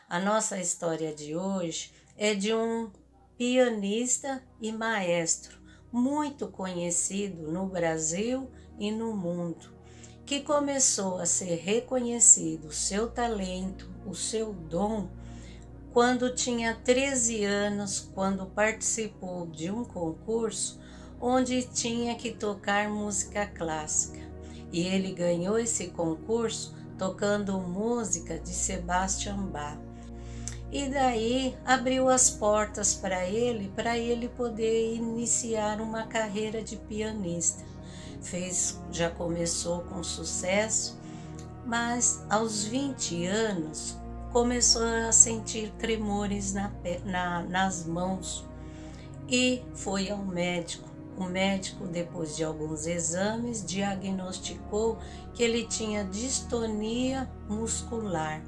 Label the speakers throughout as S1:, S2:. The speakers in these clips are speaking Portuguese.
S1: A nossa história de hoje é de um pianista e maestro muito conhecido no Brasil e no mundo, que começou a ser reconhecido o seu talento, o seu dom, quando tinha 13 anos, quando participou de um concurso onde tinha que tocar música clássica. E ele ganhou esse concurso tocando música de Sebastian Bach. E daí abriu as portas para ele poder iniciar uma carreira de pianista. Já começou com sucesso, mas aos 20 anos começou a sentir tremores nas mãos e foi ao médico. O médico, depois de alguns exames, diagnosticou que ele tinha distonia muscular,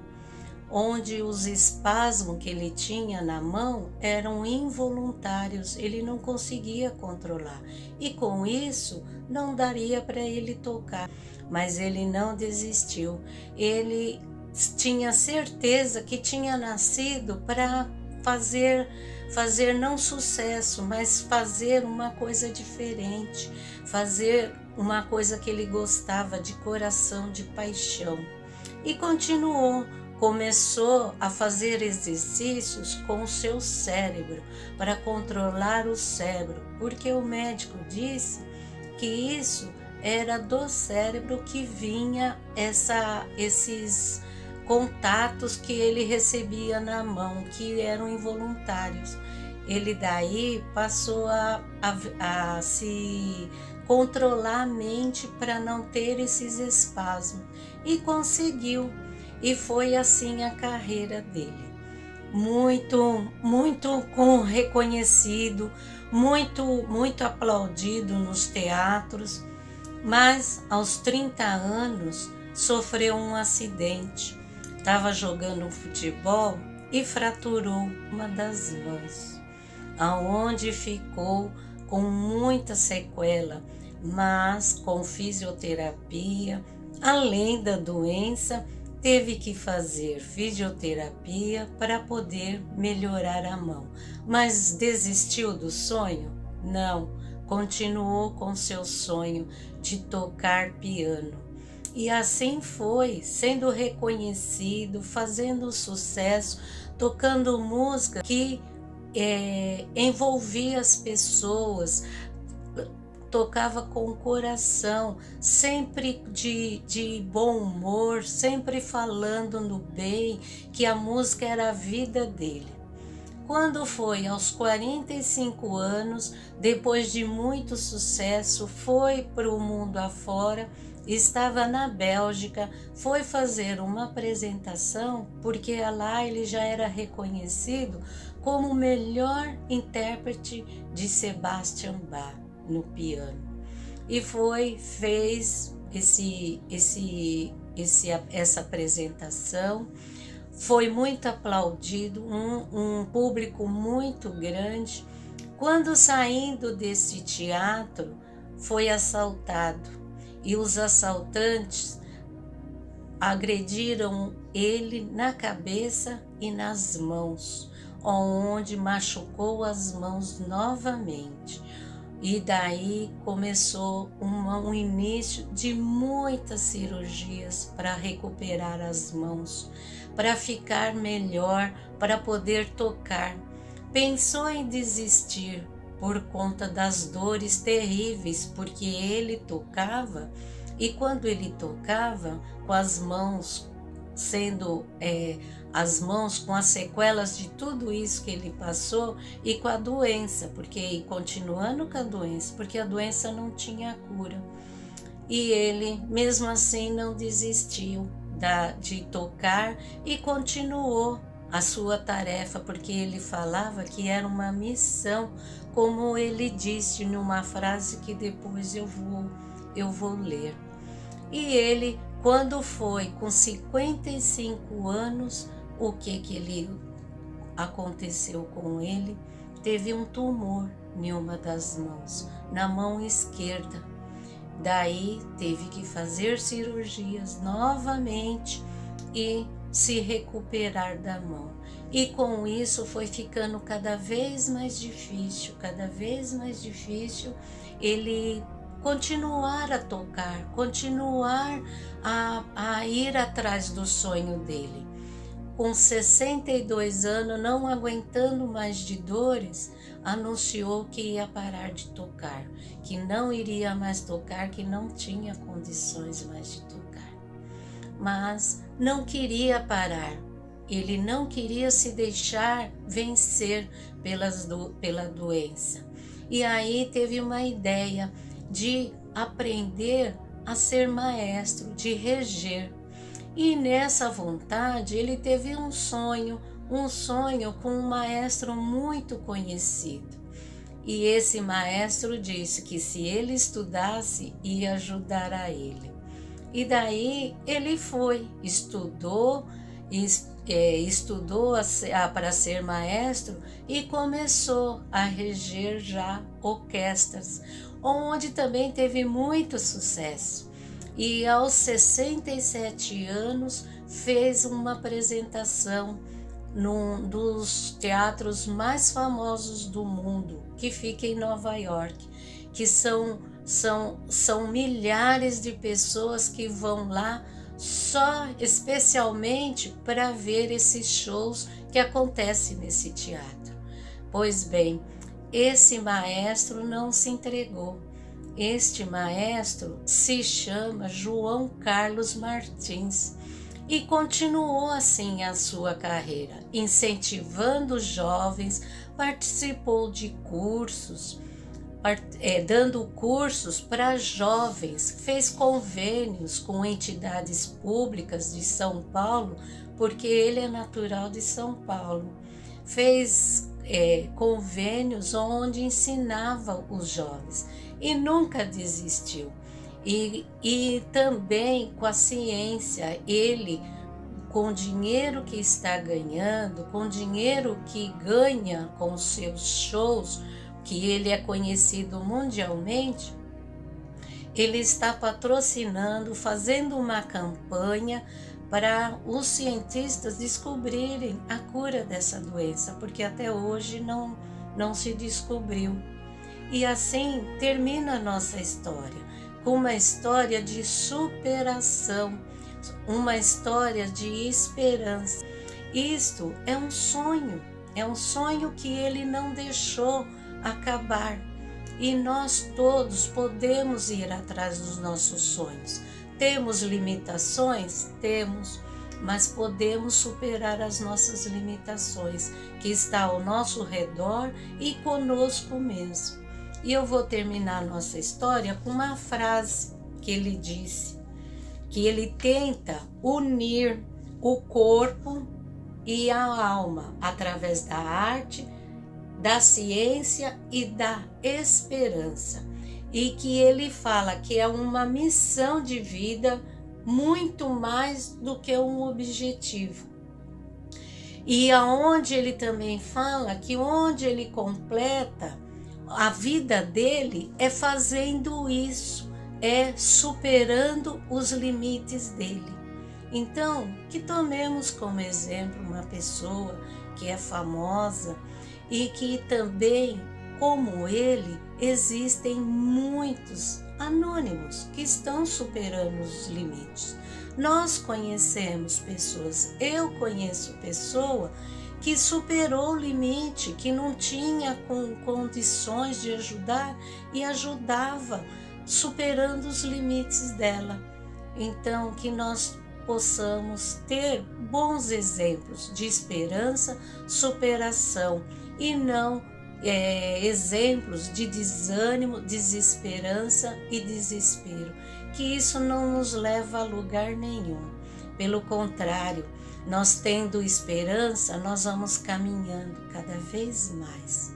S1: onde os espasmos que ele tinha na mão eram involuntários, ele não conseguia controlar. E com isso, não daria para ele tocar. Mas ele não desistiu. Ele tinha certeza que tinha nascido para fazer não sucesso, mas fazer uma coisa diferente, fazer uma coisa que ele gostava de coração, de paixão. E continuou. Começou a fazer exercícios com o seu cérebro, para controlar o cérebro, porque o médico disse que isso era do cérebro que vinha esses contatos que ele recebia na mão, que eram involuntários. Ele daí passou a se controlar a mente para não ter esses espasmos, e conseguiu. E foi assim a carreira dele. Muito reconhecido, muito aplaudido nos teatros, mas aos 30 anos sofreu um acidente. Estava jogando futebol e fraturou uma das mãos, aonde ficou com muita sequela, mas com fisioterapia, além da doença, teve que fazer fisioterapia para poder melhorar a mão. Mas desistiu do sonho? Não, continuou com seu sonho de tocar piano. E assim foi, sendo reconhecido, fazendo sucesso, tocando música que envolvia as pessoas, tocava com o coração, sempre de bom humor, sempre falando no bem, que a música era a vida dele. Quando foi aos 45 anos, depois de muito sucesso, foi para o mundo afora, estava na Bélgica, foi fazer uma apresentação, porque lá ele já era reconhecido como o melhor intérprete de Sebastian Bach no piano. E fez essa apresentação, foi muito aplaudido, um público muito grande. Quando saindo desse teatro, foi assaltado, e os assaltantes agrediram ele na cabeça e nas mãos, onde machucou as mãos novamente. E daí começou um início de muitas cirurgias para recuperar as mãos, para ficar melhor, para poder tocar. Pensou em desistir por conta das dores terríveis, porque ele tocava, e quando ele tocava com as mãos as mãos com as sequelas de tudo isso que ele passou, e com a doença, continuando com a doença, porque a doença não tinha cura. E ele, mesmo assim, não desistiu de tocar e continuou a sua tarefa, porque ele falava que era uma missão, como ele disse numa frase que depois eu vou ler. E ele, quando foi com 55 anos, o que aconteceu com ele? Teve um tumor em uma das mãos, na mão esquerda. Daí teve que fazer cirurgias novamente e se recuperar da mão. E com isso foi ficando cada vez mais difícil ele continuar a tocar, continuar a ir atrás do sonho dele. Com 62 anos, não aguentando mais de dores, anunciou que ia parar de tocar, que não iria mais tocar, que não tinha condições mais de tocar. Mas não queria parar, ele não queria se deixar vencer pela doença. E aí teve uma ideia de aprender a ser maestro, de reger. E nessa vontade ele teve um sonho com um maestro muito conhecido. E esse maestro disse que se ele estudasse, ia ajudar a ele. E daí ele foi, estudou para ser maestro e começou a reger já orquestras, onde também teve muito sucesso. E aos 67 anos fez uma apresentação num dos teatros mais famosos do mundo, que fica em Nova York, que são milhares de pessoas que vão lá só especialmente para ver esses shows que acontecem nesse teatro. Pois bem, esse maestro não se entregou. Este maestro se chama João Carlos Martins e continuou assim a sua carreira, incentivando os jovens, participou de cursos, dando cursos para jovens, fez convênios com entidades públicas de São Paulo, porque ele é natural de São Paulo. Fez convênios onde ensinava os jovens e nunca desistiu. E também com a ciência, ele, com o dinheiro que está ganhando, com o dinheiro que ganha com os seus shows, que ele é conhecido mundialmente, ele está patrocinando, fazendo uma campanha para os cientistas descobrirem a cura dessa doença, porque até hoje não se descobriu. E assim termina a nossa história, com uma história de superação, uma história de esperança. Isto é um sonho que ele não deixou acabar. E nós todos podemos ir atrás dos nossos sonhos. Temos limitações? Temos, mas podemos superar as nossas limitações, que está ao nosso redor e conosco mesmo. E eu vou terminar nossa história com uma frase que ele disse, que ele tenta unir o corpo e a alma através da arte, da ciência e da esperança. E que ele fala que é uma missão de vida muito mais do que um objetivo. E aonde ele também fala que onde ele completa a vida dele é fazendo isso, é superando os limites dele. Então, que tomemos como exemplo uma pessoa que é famosa e que também, como ele, existem muitos anônimos que estão superando os limites. Nós conhecemos pessoas, eu conheço pessoa que superou o limite, que não tinha condições de ajudar e ajudava, superando os limites dela. Então, que nós possamos ter bons exemplos de esperança, superação e não exemplos de desânimo, desesperança e desespero, que isso não nos leva a lugar nenhum. Pelo contrário, nós tendo esperança, nós vamos caminhando cada vez mais.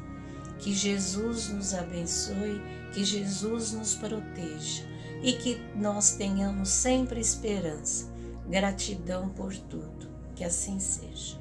S1: Que Jesus nos abençoe, que Jesus nos proteja e que nós tenhamos sempre esperança. Gratidão por tudo. Que assim seja.